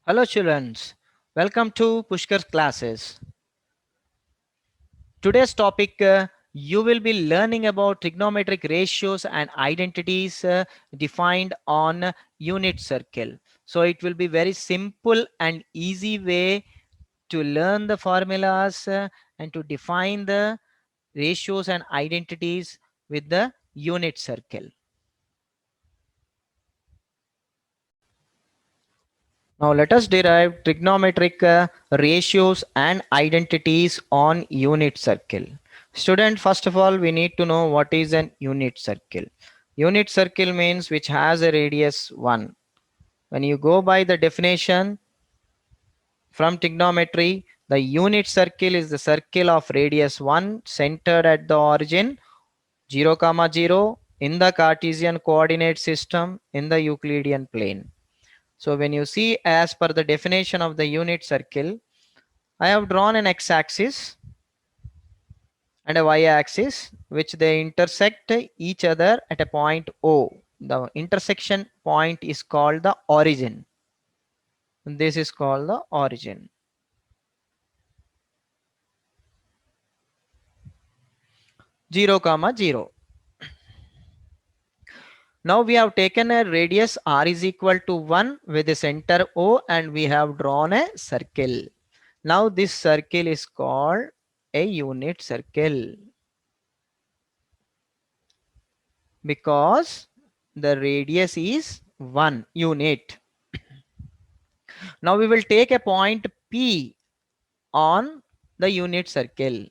Hello children, welcome to Pushkar's classes. Today's topic you will be learning about trigonometric ratios and identities defined on unit circle. So it will be very simple and easy way to learn the formulas and to define the ratios and identities with the unit circle. Now let us derive trigonometric ratios and identities on unit circle. Student, first of all, we need to know what is an unit circle. Unit circle means which has a radius 1. When you go by the definition from trigonometry, the unit circle is the circle of radius 1 centered at the origin 0, comma 0 in the Cartesian coordinate system in the Euclidean plane. So when you see as per the definition of the unit circle, I have drawn an x-axis and a y-axis which they intersect each other at a point O. The intersection point is called the origin. This is called the origin. 0, comma 0. Now we have taken a radius r is equal to 1 with the center O and we have drawn a circle. Now this circle is called a unit circle, because the radius is 1 unit. Now we will take a point P on the unit circle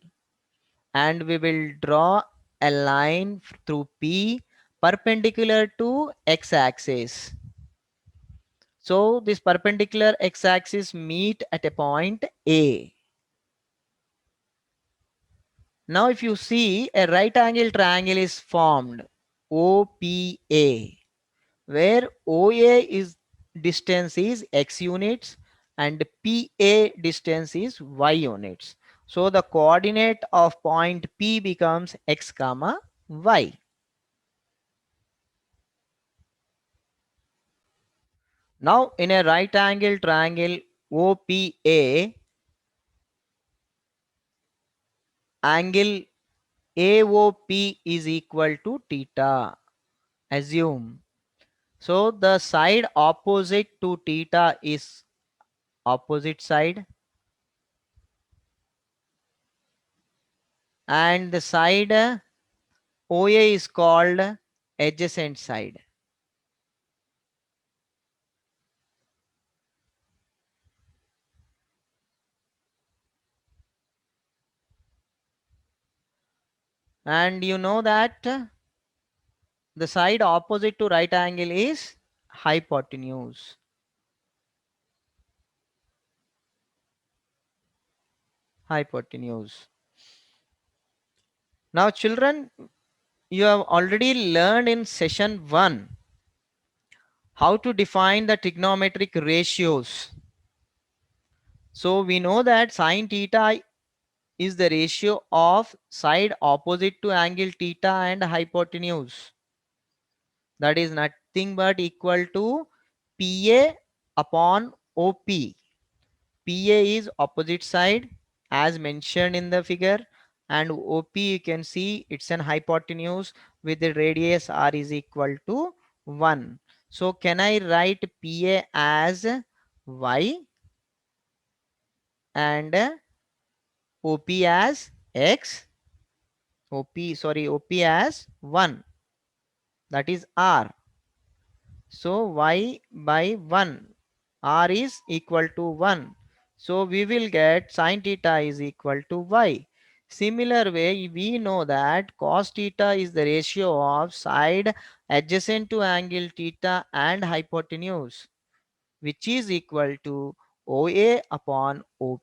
and we will draw a line through P perpendicular to x-axis. So this perpendicular x-axis meet at a point A. Now if you see, a right angle triangle is formed, OPA, where OA is distance is x units and PA distance is y units. So the coordinate of point P becomes x comma y. Now in a right angle triangle OPA, angle AOP is equal to theta. Assume. So the side opposite to theta is opposite side and the side OA is called adjacent side. And you know that the side opposite to right angle is hypotenuse. Hypotenuse. Now children, you have already learned in session 1 how to define the trigonometric ratios. So we know that sine theta is the ratio of side opposite to angle theta and hypotenuse. That is nothing but equal to PA upon OP. PA is opposite side as mentioned in the figure, and OP you can see it's an hypotenuse with the radius r is equal to 1. So can I write PA as y and OP as x? OP as 1, that is r. So y by 1, r is equal to 1. So we will get sine theta is equal to y. Similar way, we know that cos theta is the ratio of side adjacent to angle theta and hypotenuse, which is equal to OA upon OP.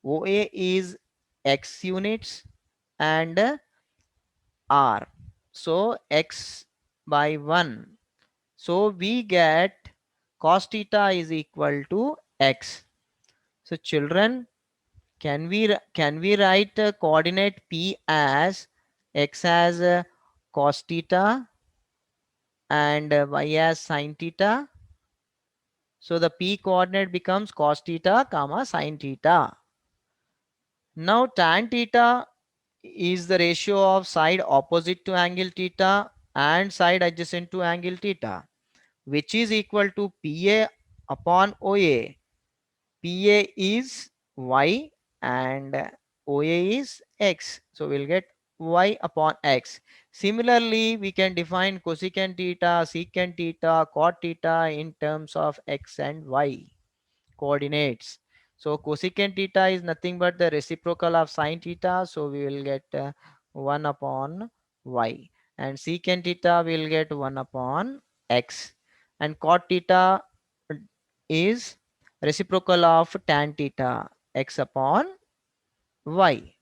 OA is x units and r. So x by 1. So we get cos theta is equal to x. So children, can we write the coordinate P as x as cos theta and y as sin theta? So the p coordinate becomes cos theta comma sin theta. Now tan theta is the ratio of side opposite to angle theta and side adjacent to angle theta, which is equal to PA upon OA. PA is Y and OA is X. So we'll get Y upon X. Similarly, we can define cosecant theta, secant theta, cot theta in terms of X and Y coordinates. So cosecant theta is nothing but the reciprocal of sine theta. So we will get 1 upon Y. And secant theta will get 1 upon X. And cot theta is reciprocal of tan theta, X upon Y.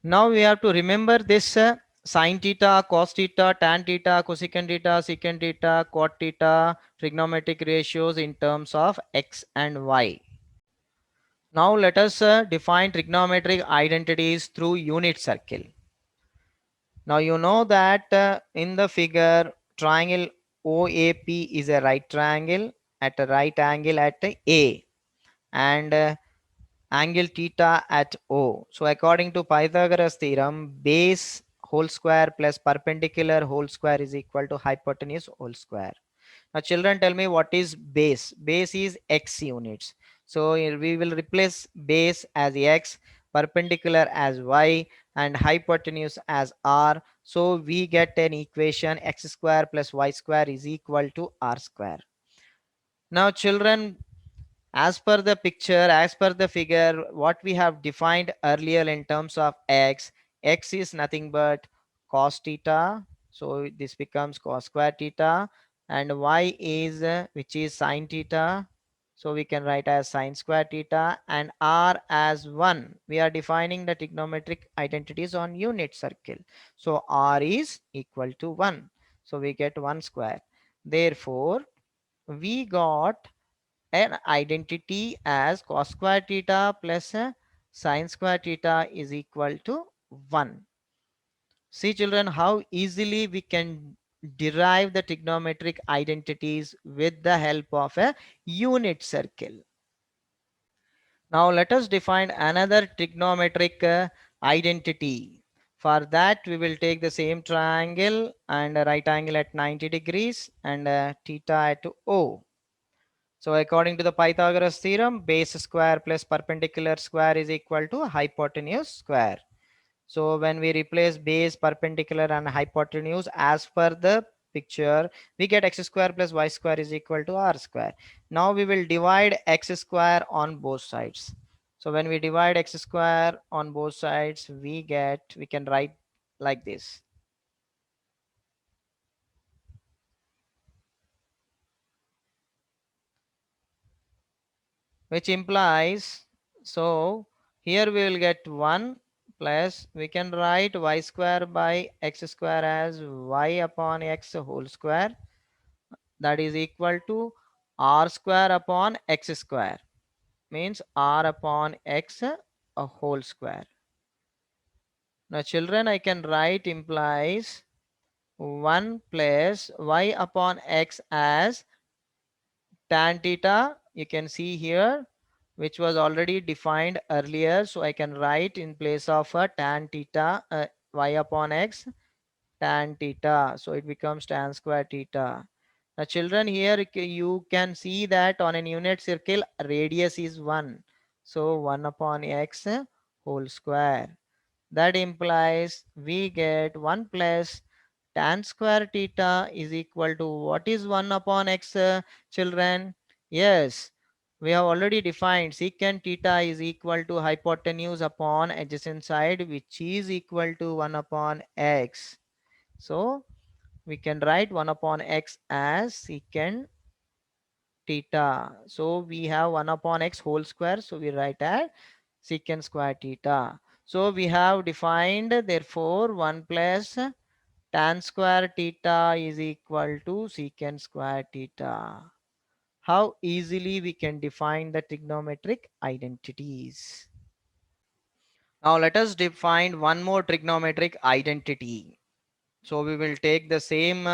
Now we have to remember this sine theta, cos theta, tan theta, cosecant theta, secant theta, cot theta, trigonometric ratios in terms of X and Y. Now let us define trigonometric identities through unit circle. Now you know that in the figure triangle OAP is a right triangle at a right angle at A, and angle theta at O. So according to Pythagoras theorem, base whole square plus perpendicular whole square is equal to hypotenuse whole square. Now children, tell me what is base. Base is x units. So we will replace base as x, perpendicular as y, and hypotenuse as r. So we get an equation x square plus y square is equal to r square. Now children, as per the picture, as per the figure, what we have defined earlier in terms of x is nothing but cos theta. So this becomes cos square theta, and y is which is sine theta. So we can write as sine square theta, and r as 1. We are defining the trigonometric identities on unit circle. So r is equal to 1. So we get 1 square. Therefore, we got an identity as cos square theta plus sin square theta is equal to 1. See children, how easily we can derive the trigonometric identities with the help of a unit circle. Now let us define another trigonometric identity. For that we will take the same triangle and a right angle at 90 degrees and theta at O. So according to the Pythagoras theorem, base square plus perpendicular square is equal to hypotenuse square. So when we replace base, perpendicular and hypotenuse as per the picture, we get x square plus y square is equal to r square. Now we will divide x square on both sides. So when we divide x square on both sides, we can write like this, which implies, so here we will get 1 plus, we can write y square by x square as y upon x whole square, that is equal to r square upon x square, means r upon x a whole square. Now children, I can write implies 1 plus y upon x as tan theta, you can see here, which was already defined earlier. So I can write in place of a tan theta, y upon x tan theta. So it becomes tan square theta. Now children, here you can see that on an unit circle radius is 1. So 1 upon x whole square. That implies we get 1 plus tan square theta is equal to, what is 1 upon x, children? Yes, we have already defined secant theta is equal to hypotenuse upon adjacent side, which is equal to 1 upon x. So we can write 1 upon x as secant theta. So we have 1 upon x whole square. So we write as secant square theta. So we have defined, therefore 1 plus tan square theta is equal to secant square theta. How easily we can define the trigonometric identities. Now let us define one more trigonometric identity. So we will take the same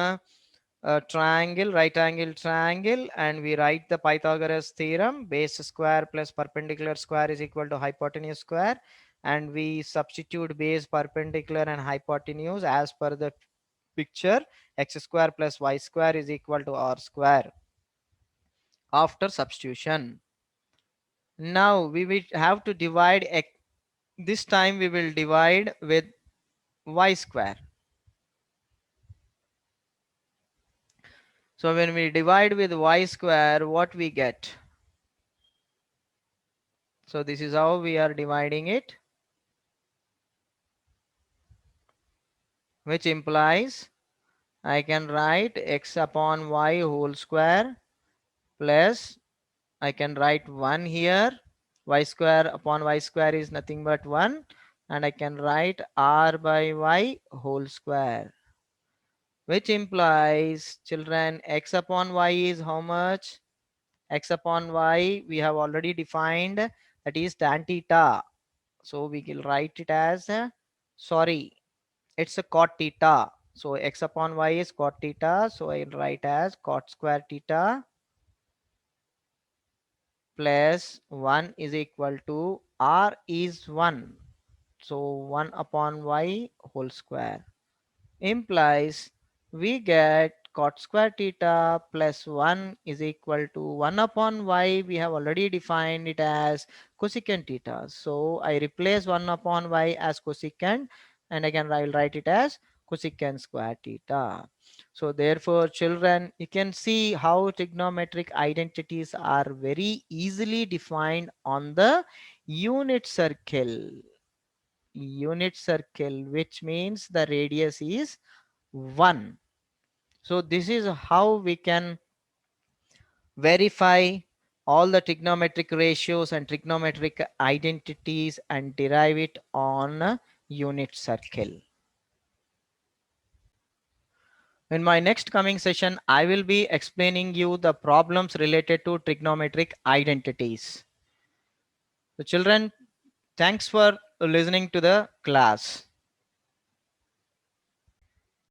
a triangle, right angle triangle, and we write the Pythagoras theorem: base square plus perpendicular square is equal to hypotenuse square, and we substitute base, perpendicular and hypotenuse as per the picture. X square plus y square is equal to r square after substitution. Now we will have to divide this time we will divide with y square. So when we divide with y square, what we get? So this is how we are dividing it, which implies I can write x upon y whole square plus I can write 1 here. Y square upon y square is nothing but 1, and I can write r by y whole square, which implies, children, x upon y is how much? X upon y we have already defined, that is tan theta. So we will write it as sorry, it's a cot theta. So x upon y is cot theta, so I'll write as cot square theta plus 1 is equal to r is 1, so 1 upon y whole square, implies we get cot square theta plus 1 is equal to 1 upon y. We have already defined it as cosecant theta. So I replace 1 upon y as cosecant, and again I will write it as cosecant square theta. So therefore, children, you can see how trigonometric identities are very easily defined on the unit circle. Unit circle, which means the radius is 1. So this is how we can verify all the trigonometric ratios and trigonometric identities and derive it on a unit circle. In my next coming session, I will be explaining you the problems related to trigonometric identities. So children, thanks for listening to the class.